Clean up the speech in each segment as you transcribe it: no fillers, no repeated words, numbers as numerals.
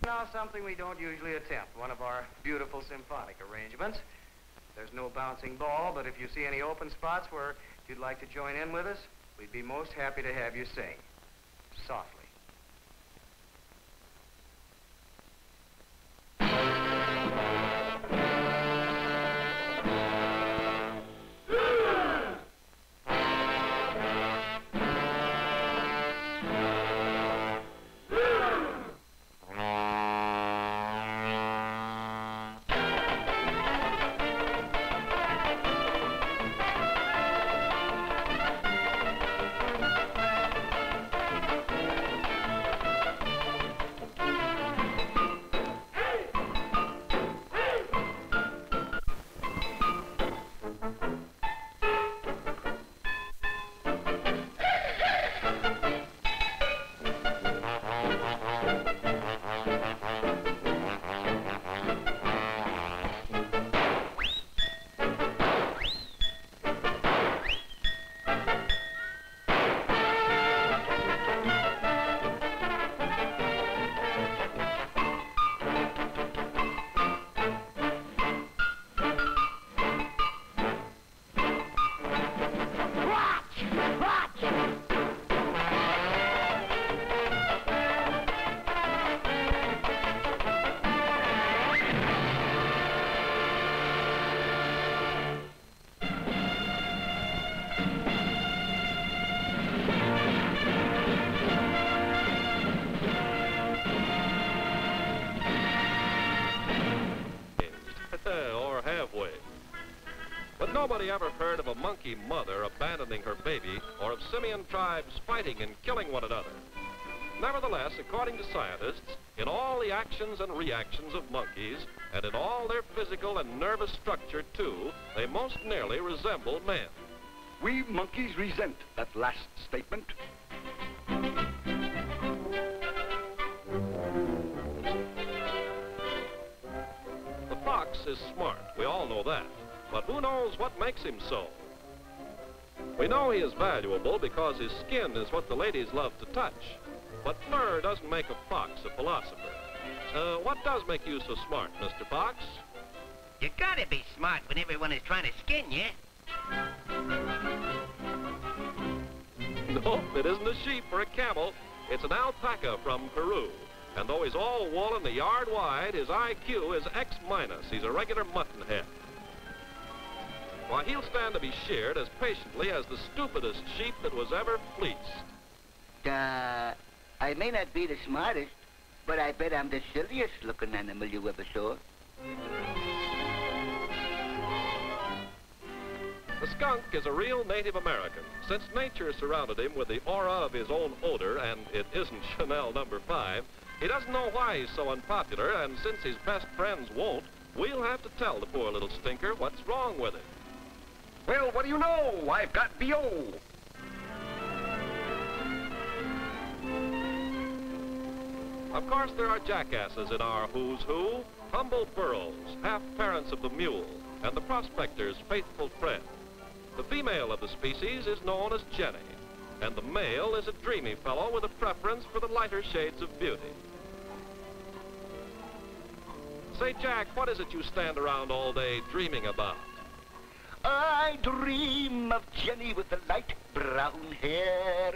Now something we don't usually attempt, one of our beautiful symphonic arrangements. There's no bouncing ball, but if you see any open spots where you'd like to join in with us, we'd be most happy to have you sing. Softly. Nobody ever heard of a monkey mother abandoning her baby or of simian tribes fighting and killing one another. Nevertheless, according to scientists, in all the actions and reactions of monkeys, and in all their physical and nervous structure too, they most nearly resemble man. We monkeys resent that last statement. The fox is smart, we all know that. But who knows what makes him so? We know he is valuable because his skin is what the ladies love to touch. But fur doesn't make a fox a philosopher. What does make you so smart, Mr. Fox? You gotta be smart when everyone is trying to skin you. No, it isn't a sheep or a camel. It's an alpaca from Peru. And though he's all wool and a yard wide, his IQ is X-. He's a regular mutton head. Why, he'll stand to be sheared as patiently as the stupidest sheep that was ever fleeced. I may not be the smartest, but I bet I'm the silliest looking animal you ever saw. The skunk is a real Native American. Since nature surrounded him with the aura of his own odor, and it isn't Chanel No. 5, he doesn't know why he's so unpopular, and since his best friends won't, we'll have to tell the poor little stinker what's wrong with him. Well, what do you know? I've got B.O. Of course, there are jackasses in our who's who, humble burros, half-parents of the mule, and the prospector's faithful friend. The female of the species is known as Jenny, and the male is a dreamy fellow with a preference for the lighter shades of beauty. Say, Jack, what is it you stand around all day dreaming about? I dream of Jenny with the light brown hair.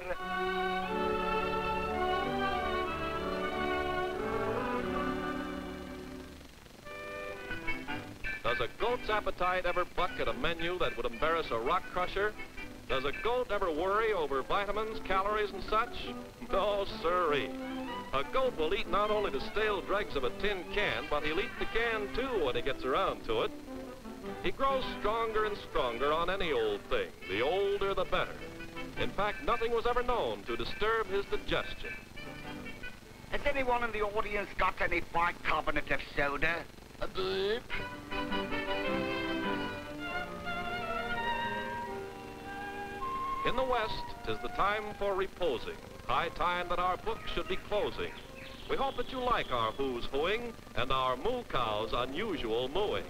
Does a goat's appetite ever buck at a menu that would embarrass a rock crusher? Does a goat ever worry over vitamins, calories, and such? No, sirree. A goat will eat not only the stale dregs of a tin can, but he'll eat the can, too, when he gets around to it. He grows stronger and stronger on any old thing. The older, the better. In fact, nothing was ever known to disturb his digestion. Has anyone in the audience got any bicarbonate of soda? A beep. In the West, 'tis the time for reposing. High time that our books should be closing. We hope that you like our who's whoing and our moo cow's unusual mooing.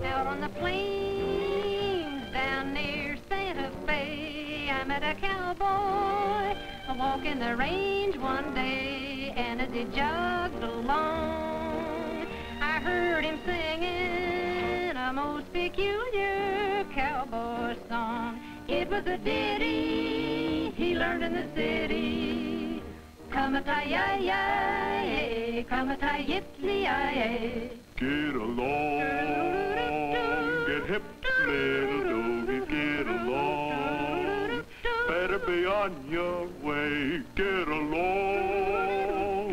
Out on the plains down near Santa Fe, I met a cowboy walking the range one day, and as he jogged along, I heard him singing a most peculiar cowboy song. It was a ditty he learned in the city. Come-a-tie-yi-yi, come-a-tie-yip-li-yi. Get along, get hip, little doggies, get along. Better be on your way, get along.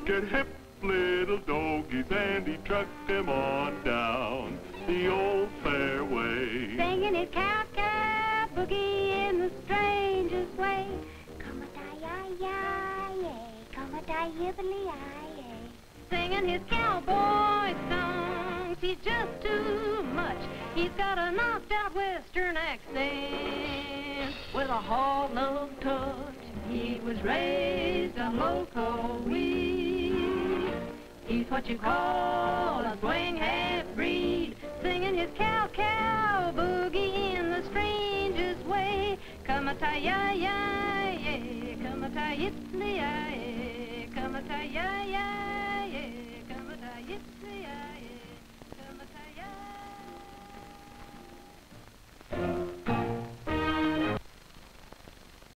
Get hip, little doggies, and he trucked them on down the old fairway. Singing his cow-cow boogie in the strangest way. Come-a-tie-yi-yi, come-a-tie-yip-li-yi. Singing his cowboy songs, he's just too much. He's got a knocked-out western accent with a hollow touch. He was raised on local weed. He's what you call a swing half-breed, singing his cow-cow boogie in the strangest way. Come-a-tie-yi-yi, come-a-tie-yip-li-yi, come-a-tie-yi-yi.